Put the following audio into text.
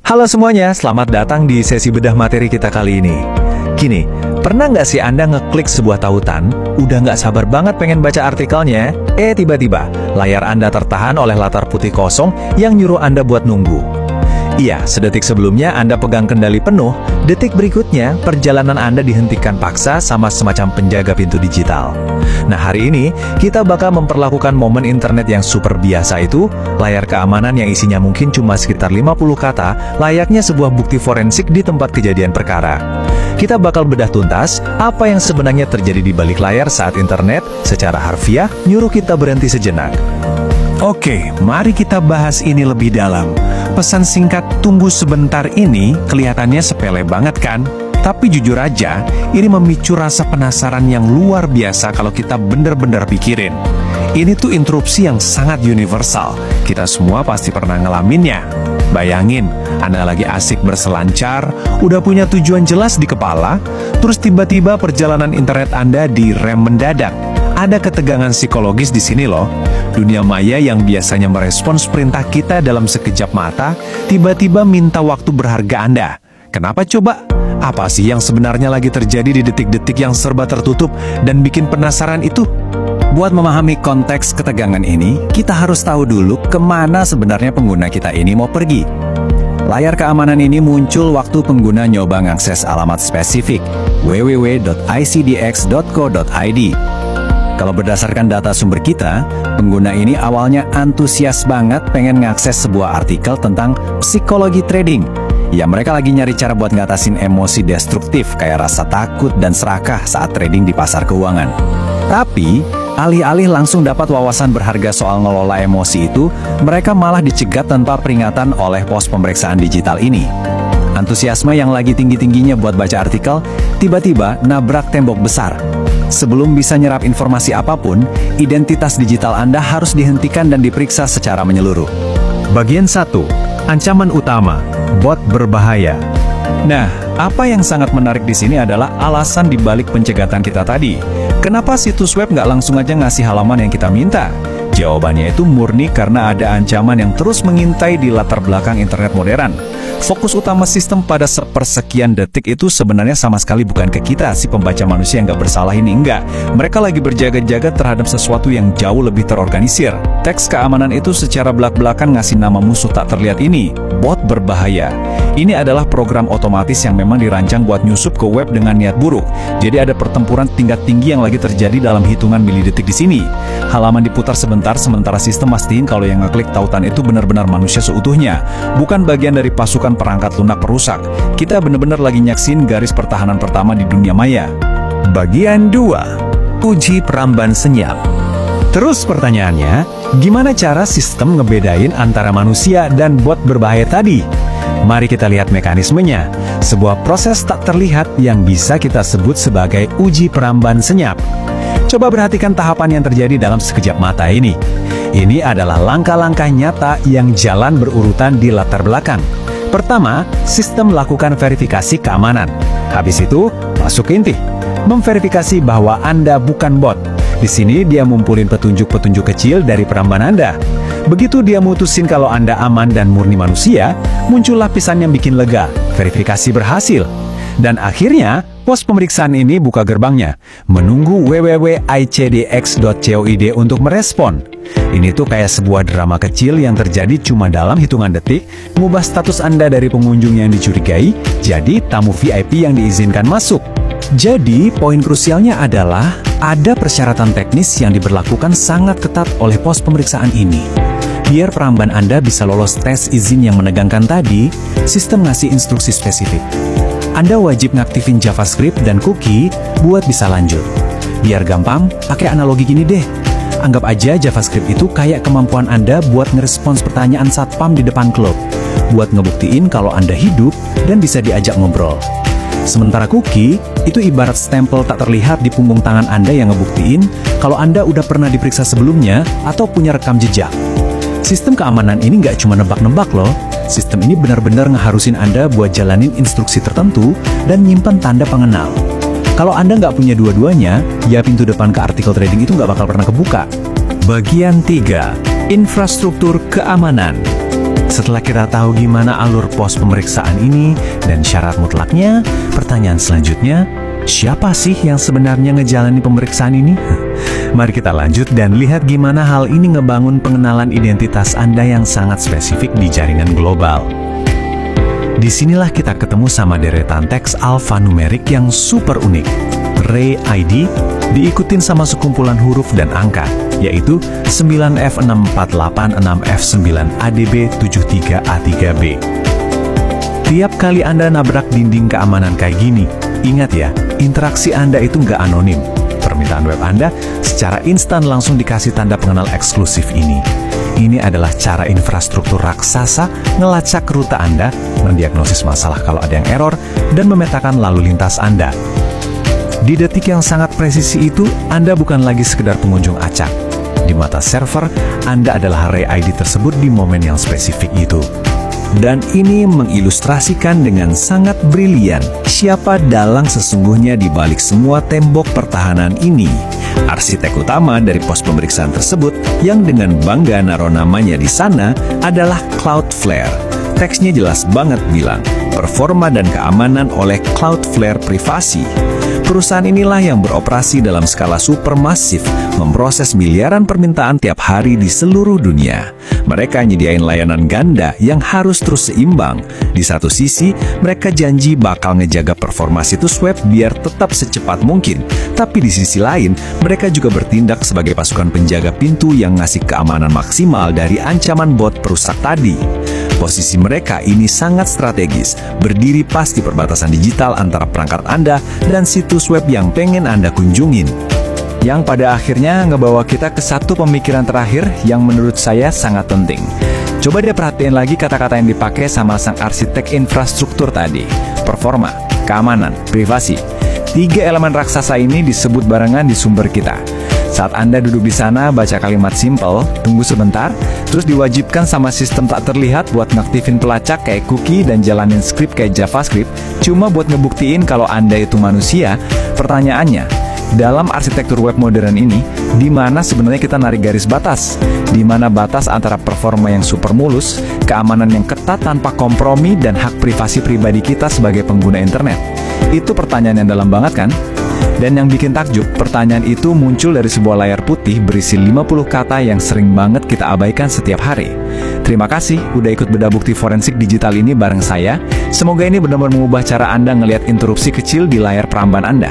Halo semuanya, selamat datang di sesi bedah materi kita kali ini. Gini, pernah nggak sih Anda ngeklik sebuah tautan, udah nggak sabar banget pengen baca artikelnya, tiba-tiba layar Anda tertahan oleh latar putih kosong yang nyuruh Anda buat nunggu. Iya, sedetik sebelumnya Anda pegang kendali penuh, detik berikutnya perjalanan Anda dihentikan paksa sama semacam penjaga pintu digital. Nah, hari ini kita bakal memperlakukan momen internet yang super biasa itu, layar keamanan yang isinya mungkin cuma sekitar 50 kata, layaknya sebuah bukti forensik di tempat kejadian perkara. Kita bakal bedah tuntas apa yang sebenarnya terjadi di balik layar saat internet secara harfiah nyuruh kita berhenti sejenak. Oke, mari kita bahas ini lebih dalam. Pesan singkat "tunggu sebentar" ini kelihatannya sepele banget kan? Tapi jujur aja, ini memicu rasa penasaran yang luar biasa kalau kita bener-bener pikirin. Ini tuh interupsi yang sangat universal. Kita semua pasti pernah ngalaminnya. Bayangin, Anda lagi asik berselancar, udah punya tujuan jelas di kepala, terus tiba-tiba perjalanan internet Anda direm mendadak. Ada ketegangan psikologis di sini loh. Dunia maya yang biasanya merespons perintah kita dalam sekejap mata, tiba-tiba minta waktu berharga Anda. Kenapa coba? Apa sih yang sebenarnya lagi terjadi di detik-detik yang serba tertutup dan bikin penasaran itu? Buat memahami konteks ketegangan ini, kita harus tahu dulu kemana sebenarnya pengguna kita ini mau pergi. Layar keamanan ini muncul waktu pengguna nyoba ngakses alamat spesifik www.icdx.co.id. Kalau berdasarkan data sumber kita, pengguna ini awalnya antusias banget pengen ngakses sebuah artikel tentang psikologi trading. Ya, mereka lagi nyari cara buat ngatasin emosi destruktif kayak rasa takut dan serakah saat trading di pasar keuangan. Tapi, alih-alih langsung dapat wawasan berharga soal ngelola emosi itu, mereka malah dicegat tanpa peringatan oleh pos pemeriksaan digital ini. Antusiasme yang lagi tinggi-tingginya buat baca artikel, tiba-tiba nabrak tembok besar. Sebelum bisa nyerap informasi apapun, identitas digital Anda harus dihentikan dan diperiksa secara menyeluruh. Bagian 1. Ancaman utama, bot berbahaya. Nah, apa yang sangat menarik di sini adalah alasan dibalik pencegatan kita tadi. Kenapa situs web nggak langsung aja ngasih halaman yang kita minta? Jawabannya itu murni karena ada ancaman yang terus mengintai di latar belakang internet modern. Fokus utama sistem pada sepersekian detik itu sebenarnya sama sekali bukan ke kita, si pembaca manusia yang nggak bersalah ini, enggak. Mereka lagi berjaga-jaga terhadap sesuatu yang jauh lebih terorganisir. Teks keamanan itu secara belak-belakan ngasih nama musuh tak terlihat ini, bot berbahaya. Ini adalah program otomatis yang memang dirancang buat nyusup ke web dengan niat buruk. Jadi ada pertempuran tingkat tinggi yang lagi terjadi dalam hitungan milidetik di sini. Halaman diputar sebentar, sementara sistem mastiin kalau yang ngeklik tautan itu benar-benar manusia seutuhnya, bukan bagian dari pasukan perangkat lunak perusak. Kita benar-benar lagi nyaksin garis pertahanan pertama di dunia maya. Bagian 2. Uji peramban senyap. Terus pertanyaannya, gimana cara sistem ngebedain antara manusia dan bot berbahaya tadi? Mari kita lihat mekanismenya. Sebuah proses tak terlihat yang bisa kita sebut sebagai uji peramban senyap. Coba perhatikan tahapan yang terjadi dalam sekejap mata ini. Ini adalah langkah-langkah nyata yang jalan berurutan di latar belakang. Pertama, sistem melakukan verifikasi keamanan. Habis itu, masuk ke inti. Memverifikasi bahwa Anda bukan bot. Di sini dia ngumpulin petunjuk-petunjuk kecil dari peramban Anda. Begitu dia mutusin kalau Anda aman dan murni manusia, muncul lapisan yang bikin lega. Verifikasi berhasil. Dan akhirnya, pos pemeriksaan ini buka gerbangnya, menunggu www.icdx.coid untuk merespon. Ini tuh kayak sebuah drama kecil yang terjadi cuma dalam hitungan detik, mengubah status Anda dari pengunjung yang dicurigai, jadi tamu VIP yang diizinkan masuk. Jadi, poin krusialnya adalah, ada persyaratan teknis yang diberlakukan sangat ketat oleh pos pemeriksaan ini. Biar peramban Anda bisa lolos tes izin yang menegangkan tadi, sistem ngasih instruksi spesifik. Anda wajib ngaktifin JavaScript dan cookie buat bisa lanjut. Biar gampang, pakai analogi gini deh. Anggap aja JavaScript itu kayak kemampuan Anda buat ngerespons pertanyaan satpam di depan klub, buat ngebuktiin kalau Anda hidup dan bisa diajak ngobrol. Sementara cookie, itu ibarat stempel tak terlihat di punggung tangan Anda yang ngebuktiin kalau Anda udah pernah diperiksa sebelumnya atau punya rekam jejak. Sistem keamanan ini nggak cuma nebak-nebak loh. Sistem ini benar-benar ngeharusin Anda buat jalanin instruksi tertentu dan nyimpen tanda pengenal. Kalau Anda nggak punya dua-duanya, ya pintu depan ke artikel trading itu nggak bakal pernah kebuka. Bagian 3. Infrastruktur keamanan. Setelah kita tahu gimana alur pos pemeriksaan ini dan syarat mutlaknya, pertanyaan selanjutnya, siapa sih yang sebenarnya ngejalani pemeriksaan ini? Mari kita lanjut dan lihat gimana hal ini ngebangun pengenalan identitas Anda yang sangat spesifik di jaringan global. Disinilah kita ketemu sama deretan teks alfanumerik yang super unik. Ray ID diikutin sama sekumpulan huruf dan angka, yaitu 9F64896F9ADB73A3B. Tiap kali Anda nabrak dinding keamanan kayak gini, ingat ya, interaksi Anda itu nggak anonim. Permintaan web Anda secara instan langsung dikasih tanda pengenal eksklusif ini. Ini adalah cara infrastruktur raksasa ngelacak rute Anda, mendiagnosis masalah kalau ada yang error, dan memetakan lalu lintas Anda. Di detik yang sangat presisi itu, Anda bukan lagi sekedar pengunjung acak. Di mata server, Anda adalah Ray ID tersebut di momen yang spesifik itu. Dan ini mengilustrasikan dengan sangat brilian siapa dalang sesungguhnya di balik semua tembok pertahanan ini. Arsitek utama dari pos pemeriksaan tersebut yang dengan bangga naruh namanya di sana adalah Cloudflare. Teksnya jelas banget bilang, performa dan keamanan oleh Cloudflare Privasi. Perusahaan inilah yang beroperasi dalam skala supermasif, memproses miliaran permintaan tiap hari di seluruh dunia. Mereka nyediain layanan ganda yang harus terus seimbang. Di satu sisi, mereka janji bakal ngejaga performa situs web biar tetap secepat mungkin. Tapi di sisi lain, mereka juga bertindak sebagai pasukan penjaga pintu yang ngasih keamanan maksimal dari ancaman bot perusak tadi. Posisi mereka ini sangat strategis, berdiri pas di perbatasan digital antara perangkat Anda dan situs web yang pengen Anda kunjungin. Yang pada akhirnya ngebawa kita ke satu pemikiran terakhir yang menurut saya sangat penting. Coba deh perhatiin lagi kata-kata yang dipakai sama sang arsitek infrastruktur tadi. Performa, keamanan, privasi. 3 elemen raksasa ini disebut barengan di sumber kita. Saat Anda duduk di sana baca kalimat simple, tunggu sebentar, terus diwajibkan sama sistem tak terlihat buat ngaktifin pelacak kayak cookie dan jalanin script kayak JavaScript, cuma buat ngebuktiin kalau Anda itu manusia. Pertanyaannya, dalam arsitektur web modern ini, di mana sebenarnya kita narik garis batas? Di mana batas antara performa yang super mulus, keamanan yang ketat tanpa kompromi, dan hak privasi pribadi kita sebagai pengguna internet? Itu pertanyaan yang dalam banget kan? Dan yang bikin takjub, pertanyaan itu muncul dari sebuah layar putih berisi 50 kata yang sering banget kita abaikan setiap hari. Terima kasih udah ikut bedah bukti forensik digital ini bareng saya. Semoga ini benar-benar mengubah cara Anda ngelihat interupsi kecil di layar peramban Anda.